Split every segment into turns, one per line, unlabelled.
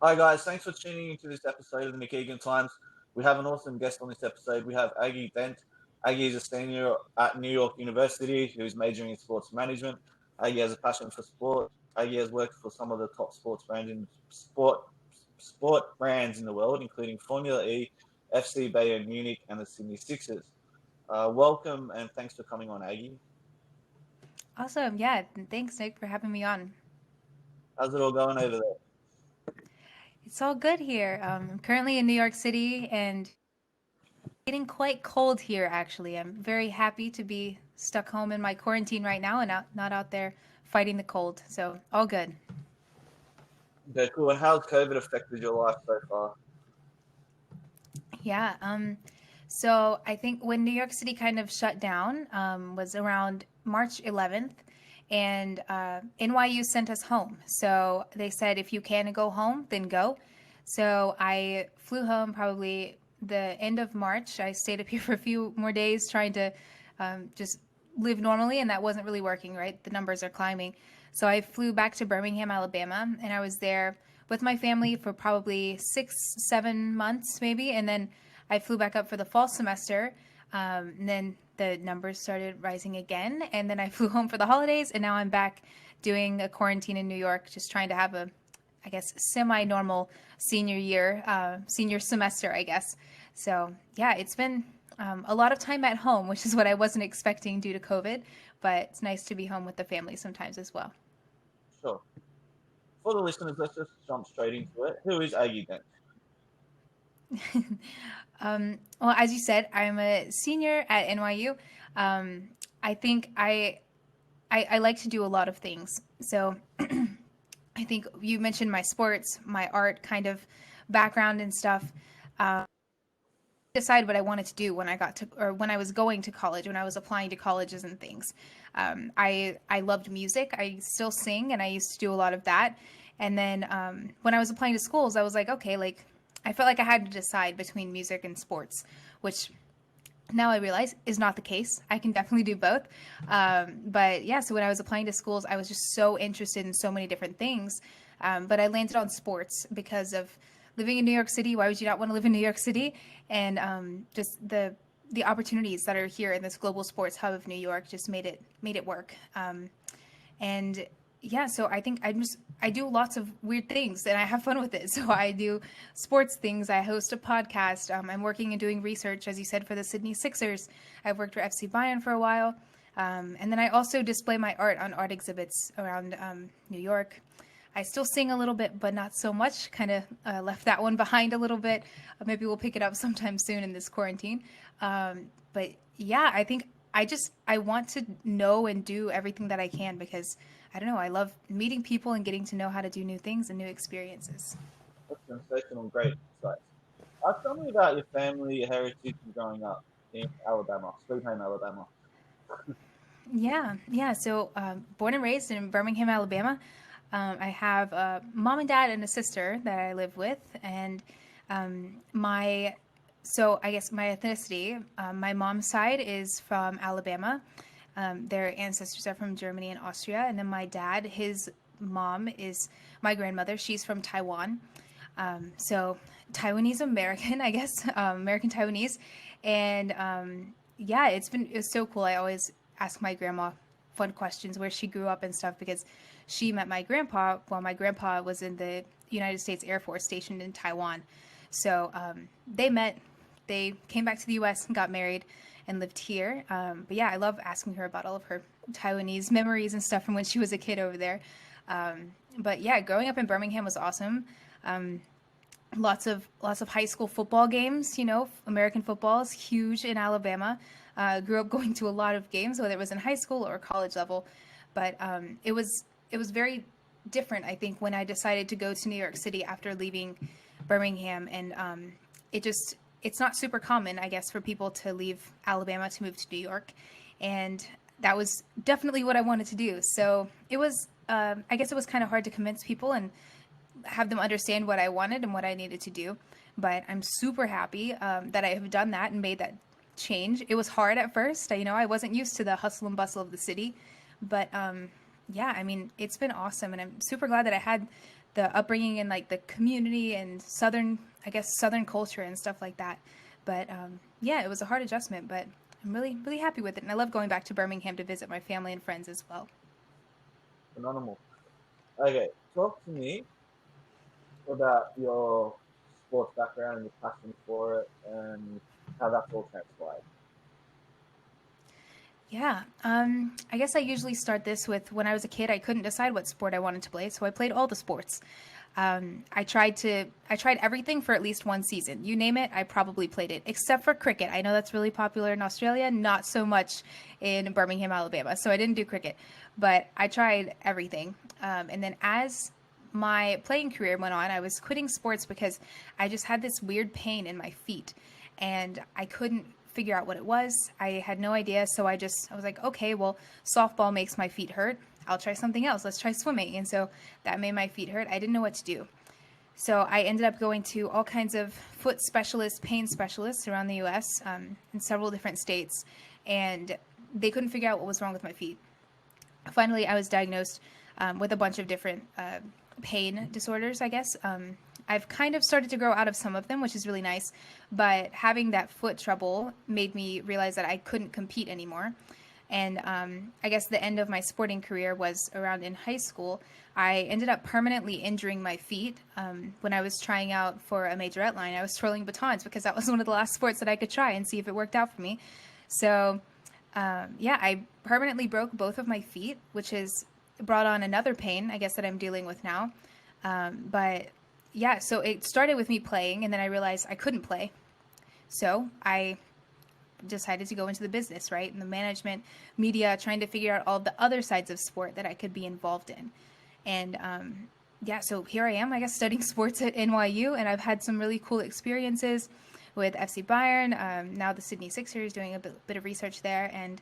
Hi guys, thanks for tuning into this episode of the McKeegan Times. We have an awesome guest on this episode. We have Aggie Dent. Aggie is a senior at New York University who's majoring in sports management. Aggie has a passion for sport. Aggie has worked for some of the top sports brands in the world, including Formula E, FC Bayern Munich, and the Sydney Sixers. Welcome and thanks for coming on, Aggie.
Awesome. Yeah. Thanks, Nick, for having me on.
How's it all going over there?
It's all good here. I'm currently in New York City and getting quite cold here, actually. I'm very happy to be stuck home in my quarantine right now and not out there fighting the cold. So, all good.
Okay, cool. And how's COVID affected your life so far?
Yeah. So, I think when New York City kind of shut down was around March 11th. And NYU sent us home. So they said, if you can go home, then go. So I flew home probably the end of March. I stayed up here for a few more days trying to just live normally, and that wasn't really working, right? The numbers are climbing. So I flew back to Birmingham, Alabama, and I was there with my family for probably 6, 7 months, maybe. And then I flew back up for the fall semester. And then the numbers started rising again. And then I flew home for the holidays, and now I'm back doing a quarantine in New York, just trying to have a, I guess, semi-normal senior year, senior semester, I guess. So yeah, it's been a lot of time at home, which is what I wasn't expecting due to COVID. But it's nice to be home with the family sometimes as well.
Sure. For the listeners, let's just jump straight into it. Who is Aggie Dent?
Well, as you said, I'm a senior at NYU. I think I like to do a lot of things. So I think you mentioned my sports, my art kind of background and stuff. Decide what I wanted to do when I got to, or when I was going to college, when I was applying to colleges and things. I loved music. I still sing, and I used to do a lot of that. And then when I was applying to schools, I was like, okay, like I felt like I had to decide between music and sports, which now I realize is not the case. I can definitely do both. But yeah, so when I was applying to schools, I was just so interested in so many different things. But I landed on sports because of living in New York City. Why would you not want to live in New York City? And just the opportunities that are here in this global sports hub of New York just made it work. And yeah, so I think I do lots of weird things and I have fun with it. So I do sports things. I host a podcast. I'm working and doing research, as you said, for the Sydney Sixers. I've worked for FC Bayern for a while. And then I also display my art on art exhibits around New York. I still sing a little bit, but not so much. Kind of left that one behind a little bit. Maybe we'll pick it up sometime soon in this quarantine. But yeah, I think I want to know and do everything that I can because I don't know. I love meeting people and getting to know how to do new things and new experiences.
That's sensational, great insights. Tell me about your family heritage and growing up in Alabama, Sweet Home, Alabama.
Yeah. So born and raised in Birmingham, Alabama. I have a mom and dad and a sister that I live with, and my so I guess my ethnicity. My mom's side is from Alabama. Their ancestors are from Germany and Austria, and then my dad, his mom is my grandmother. She's from Taiwan. So Taiwanese American, I guess, American Taiwanese, and yeah, it's so cool. I always ask my grandma fun questions where she grew up and stuff because she met my grandpa while my grandpa was in the United States Air Force stationed in Taiwan. So they met, they came back to the U.S. and got married and lived here. But yeah, I love asking her about all of her Taiwanese memories and stuff from when she was a kid over there. But yeah, growing up in Birmingham was awesome. Lots of high school football games. American football is huge in Alabama. Grew up going to a lot of games, whether it was in high school or college level. But it was very different, I think, when I decided to go to New York City after leaving Birmingham, and it's not super common, I guess, for people to leave Alabama to move to New York, and that was definitely what I wanted to do. So it was, I guess, it was kind of hard to convince people and have them understand what I wanted and what I needed to do. But I'm super happy that I have done that and made that change. It was hard at first. I wasn't used to the hustle and bustle of the city, but yeah, I mean, it's been awesome, and I'm super glad that I had the upbringing and like the community and southern culture and stuff like that. But yeah, it was a hard adjustment, but I'm really happy with it, and I love going back to Birmingham to visit my family and friends as well.
Phenomenal. Okay, talk to me about your sports background and your passion for it and how that's all transpired.
Yeah, I guess I usually start this with when I was a kid, I couldn't decide what sport I wanted to play, so I played all the sports. I tried everything for at least one season. You name it, I probably played it, except for cricket. I know that's really popular in Australia, not so much in Birmingham, Alabama. So I didn't do cricket, but I tried everything. And then as my playing career went on, I was quitting sports because I just had this weird pain in my feet, and I couldn't figure out what it was. I had no idea, so I was like, okay, well, softball makes my feet hurt. I'll try something else. Let's try swimming. And so that made my feet hurt. I didn't know what to do. So I ended up going to all kinds of foot specialists, pain specialists around the US, in several different states, and they couldn't figure out what was wrong with my feet. Finally, I was diagnosed with a bunch of different pain disorders, I guess. I've kind of started to grow out of some of them, which is really nice, but having that foot trouble made me realize that I couldn't compete anymore. And I guess the end of my sporting career was around in high school. I ended up permanently injuring my feet when I was trying out for a majorette line. I was twirling batons because that was one of the last sports that I could try and see if it worked out for me. So yeah, I permanently broke both of my feet, which has brought on another pain, I guess, that I'm dealing with now. But yeah, so it started with me playing, and then I realized I couldn't play. So I decided to go into the business, right? And the management, media, trying to figure out all the other sides of sport that I could be involved in. And yeah, so here I am, I guess, studying sports at NYU, and I've had some really cool experiences with FC Bayern, now the Sydney Sixers, doing a bit of research there. And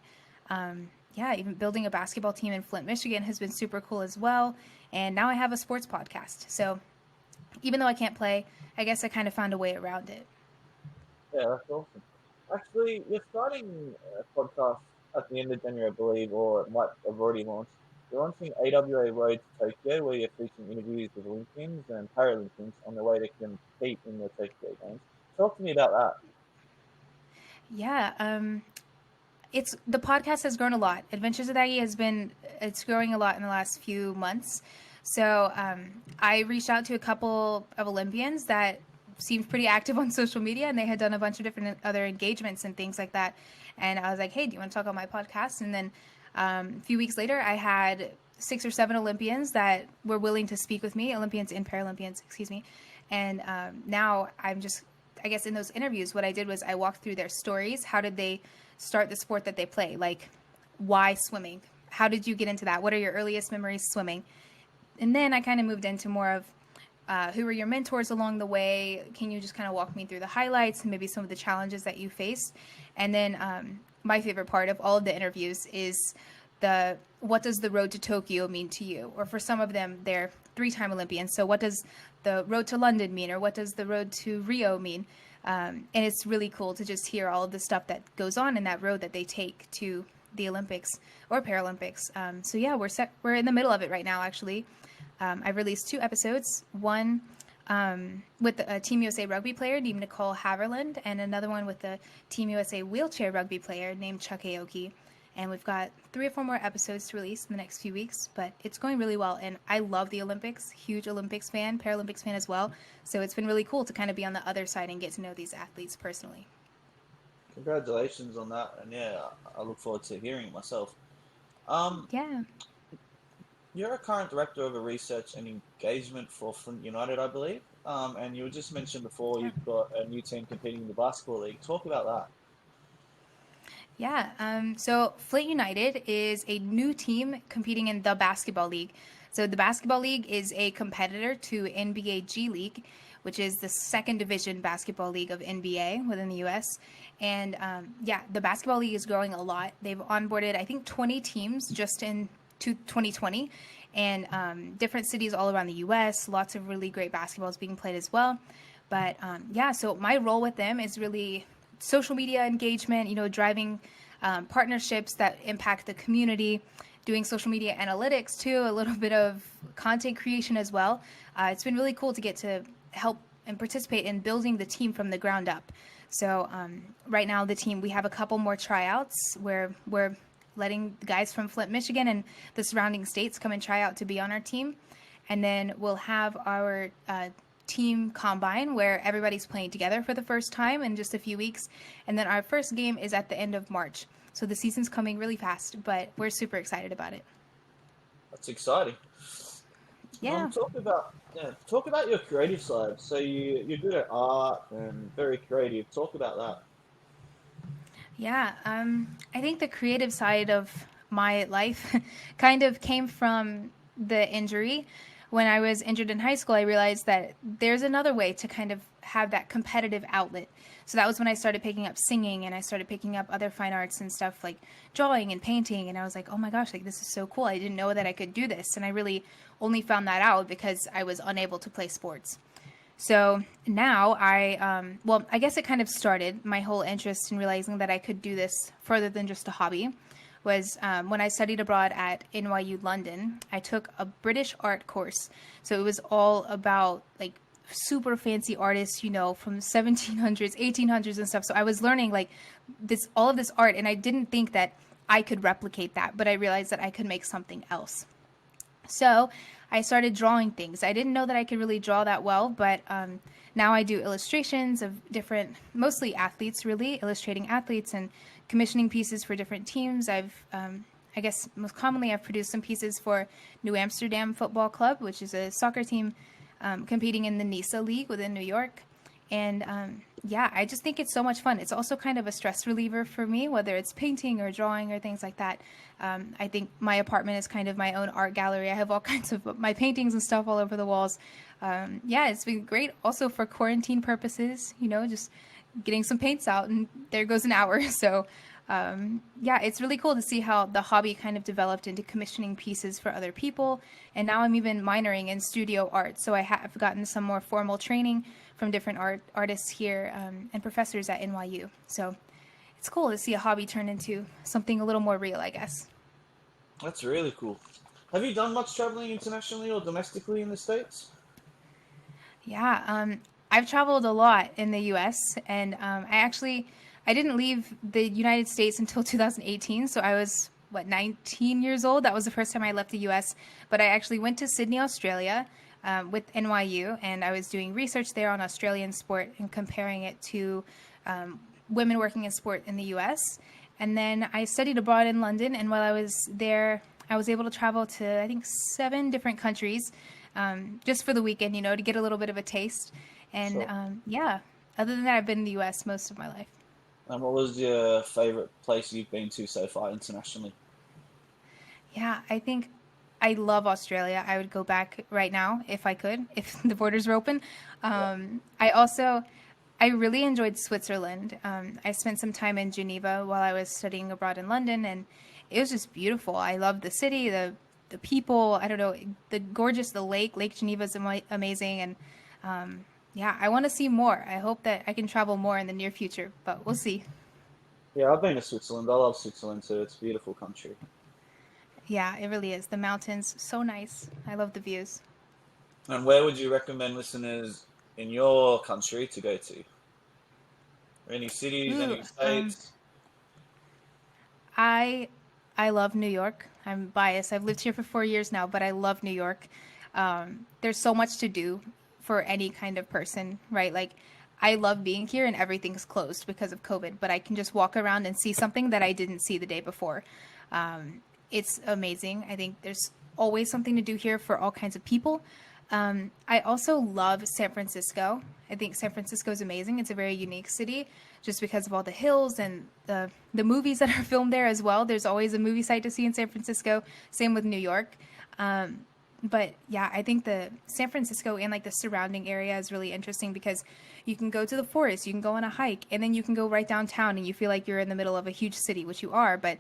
yeah, even building a basketball team in Flint, Michigan has been super cool as well. And now I have a sports podcast. So even though I can't play, I guess I kind of found a way around it.
Yeah, that's awesome. Actually, you're starting a podcast at the end of January, I believe, or it might have already launched. You're launching AWA Road to Tokyo, where you're featuring interviews with Olympians and Paralympians on their way to compete in the Tokyo Games. Talk to me about that.
Yeah, it's the podcast has grown a lot. Adventures with Aggie it's growing a lot in the last few months. So I reached out to a couple of Olympians that seemed pretty active on social media, and they had done a bunch of different other engagements and things like that. And I was like, hey, do you want to talk on my podcast? And then a few weeks later, I had 6 or 7 Olympians that were willing to speak with me, Olympians and Paralympians, excuse me. And now I'm just, I guess in those interviews, what I did was I walked through their stories. How did they start the sport that they play? Like, why swimming? How did you get into that? What are your earliest memories swimming? And then I kind of moved into more of who were your mentors along the way? Can you just kind of walk me through the highlights and maybe some of the challenges that you faced? And then my favorite part of all of the interviews is what does the road to Tokyo mean to you? Or for some of them, they're 3-time Olympians. So what does the road to London mean? Or what does the road to Rio mean? And it's really cool to just hear all of the stuff that goes on in that road that they take to the Olympics or Paralympics. So yeah, we're in the middle of it right now, actually. I've released 2 episodes, one with a Team USA rugby player named Nicole Haverland, and another one with a Team USA wheelchair rugby player named Chuck Aoki. And we've got 3 or 4 more episodes to release in the next few weeks, but it's going really well. And I love the Olympics, huge Olympics fan, Paralympics fan as well. So it's been really cool to kind of be on the other side and get to know these athletes personally.
Congratulations on that, and yeah, I look forward to hearing it myself.
Yeah.
You're a current director of research and engagement for Flint United, I believe. And you just mentioned before you've got a new team competing in the basketball league. Talk about that.
Yeah, so Flint United is a new team competing in the basketball league. So the basketball league is a competitor to NBA G League, which is the second division basketball league of NBA within the U.S. And yeah, the basketball league is growing a lot. They've onboarded, I think, 20 teams just in 2020, and different cities all around the U.S. Lots of really great basketball is being played as well. But yeah, so my role with them is really social media engagement, driving partnerships that impact the community, doing social media analytics too, a little bit of content creation as well. It's been really cool to get to help and participate in building the team from the ground up. So right now, the team, we have a couple more tryouts where we're letting the guys from Flint, Michigan and the surrounding states come and try out to be on our team. And then we'll have our team combine where everybody's playing together for the first time in just a few weeks. And then our first game is at the end of March. So the season's coming really fast, but we're super excited about it.
That's exciting.
Yeah.
Talk about your creative side. So you're good at art and very creative. Talk about that.
Yeah, I think the creative side of my life kind of came from the injury. When I was injured in high school, I realized that there's another way to kind of have that competitive outlet. So that was when I started picking up singing and I started picking up other fine arts and stuff like drawing and painting. And I was like, oh my gosh, like this is so cool. I didn't know that I could do this. And I really only found that out because I was unable to play sports. So now I guess it kind of started my whole interest in realizing that I could do this further than just a hobby was when I studied abroad at NYU London. I took a British art course. So it was all about like super fancy artists, you know, from 1700s, 1800s and stuff. So I was learning like all of this art, and I didn't think that I could replicate that, but I realized that I could make something else. So I started drawing things. I didn't know that I could really draw that well, but now I do illustrations of different, mostly athletes, really, illustrating athletes and commissioning pieces for different teams. I guess most commonly, I've produced some pieces for New Amsterdam Football Club, which is a soccer team competing in the NISA League within New York. And yeah, I just think it's so much fun. It's also kind of a stress reliever for me, whether it's painting or drawing or things like that. I think my apartment is kind of my own art gallery. I have all kinds of my paintings and stuff all over the walls. Yeah, it's been great also for quarantine purposes, you know, just getting some paints out and there goes an hour. So yeah, it's really cool to see how the hobby kind of developed into commissioning pieces for other people. And now I'm even minoring in studio art. So I have gotten some more formal training from different artists here and professors at NYU. So it's cool to see a hobby turn into something a little more real, I guess.
That's really cool. Have you done much traveling internationally or domestically in the States?
Yeah, I've traveled a lot in the U.S. and I didn't leave the United States until 2018. So I was 19 years old. That was the first time I left the U.S. But I actually went to Sydney, Australia, with NYU, and I was doing research there on Australian sport and comparing it to women working in sport in the U.S. And then I studied abroad in London, and while I was there, I was able to travel to, I think, 7 different countries just for the weekend, you know, to get a little bit of a taste. And
Sure.
yeah, other than that, I've been in the U.S. most of my life.
And what was your favorite place you've been to so far internationally?
Yeah, I think I love Australia. I would go back right now if I could, if the borders were open.
Yeah.
I really enjoyed Switzerland. I spent some time in Geneva while I was studying abroad in London, and it was just beautiful. I loved the city, the people. I don't know, the Lake Geneva is amazing, and yeah, I want to see more. I hope that I can travel more in the near future, but we'll see.
Yeah, I've been to Switzerland. I love Switzerland too. It's a beautiful country.
Yeah, it really is. The mountains, so nice. I love the views.
And where would you recommend listeners in your country to go to? Any cities,
Ooh,
any states?
I I love New York. I'm biased. I've lived here for 4 years now, but I love New York. There's so much to do for any kind of person, right? Like, I love being here and everything's closed because of COVID, but I can just walk around and see something that I didn't see the day before. It's amazing. I think there's always something to do here for all kinds of people. I also love San Francisco. I think San Francisco is amazing. It's a very unique city just because of all the hills and the movies that are filmed there as well. There's always a movie site to see in San Francisco. Same with New York. But yeah, I think the San Francisco and like the surrounding area is really interesting because you can go to the forest, you can go on a hike, and then you can go right downtown and you feel like you're in the middle of a huge city, which you are, but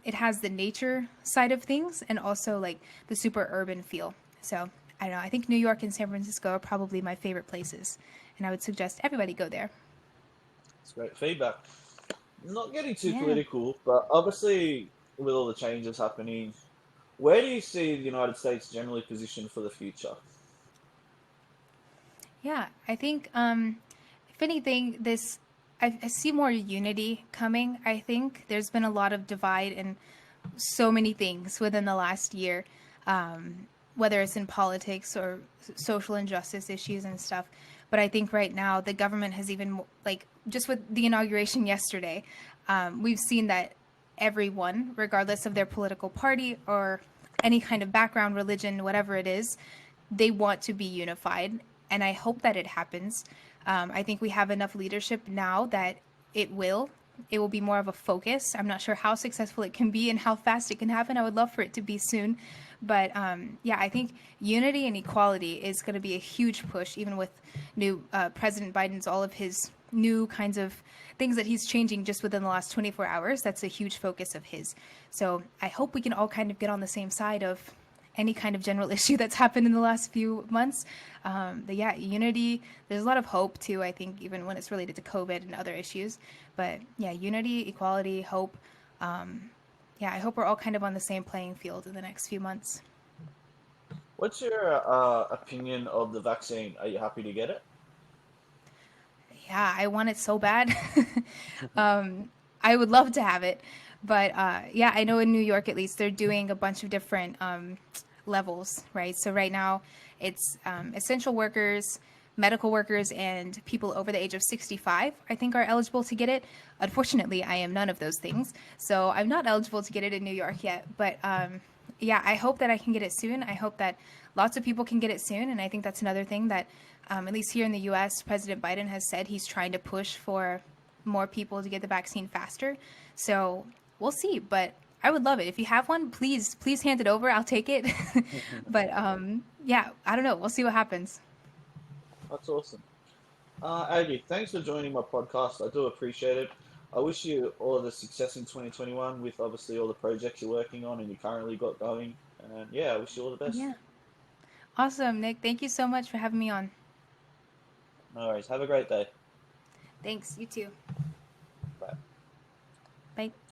it has the nature side of things and also like the super urban feel. So I don't know. I think New York and San Francisco are probably my favorite places, and I would suggest everybody go there.
It's great feedback. Not getting too
Yeah.
political, but obviously with all the changes happening, where do you see the United States generally positioned for the future?
Yeah, I think if anything, I see more unity coming. I think there's been a lot of divide in so many things within the last year, whether it's in politics or social injustice issues and stuff. But I think right now the government has even like just with the inauguration yesterday, we've seen that everyone, regardless of their political party or any kind of background, religion, whatever it is, they want to be unified, and I hope that it happens. I think we have enough leadership now that it will. It will be more of a focus. I'm not sure how successful it can be and how fast it can happen. I would love for it to be soon. But yeah, I think unity and equality is going to be a huge push, even with new President Biden's all of his new kinds of things that he's changing just within the last 24 hours. That's a huge focus of his. So I hope we can all kind of get on the same side of any kind of general issue that's happened in the last few months. But yeah, unity, there's a lot of hope too, I think, even when it's related to COVID and other issues. But yeah, unity, equality, hope. Yeah, I hope we're all kind of on the same playing field in the next few months.
What's your opinion of the vaccine? Are you happy to get it?
Yeah, I want it so bad. I would love to have it. But yeah, I know in New York, at least, they're doing a bunch of different levels, right? So right now, it's essential workers, medical workers, and people over the age of 65, I think, are eligible to get it. Unfortunately, I am none of those things. So I'm not eligible to get it in New York yet. But yeah, I hope that I can get it soon. I hope that lots of people can get it soon. And I think that's another thing that, at least here in the US, President Biden has said he's trying to push for more people to get the vaccine faster. So we'll see. But I would love it. If you have one, please hand it over. I'll take it. But yeah, I don't know. We'll see what happens.
That's awesome. Aggie, thanks for joining my podcast. I do appreciate it. I wish you all the success in 2021 with obviously all the projects you're working on and you currently got going. And yeah, I wish you all the best.
Yeah. Awesome, Nick. Thank you so much for having me on.
No worries. Have a great day.
Thanks. You too.
Bye.
Bye.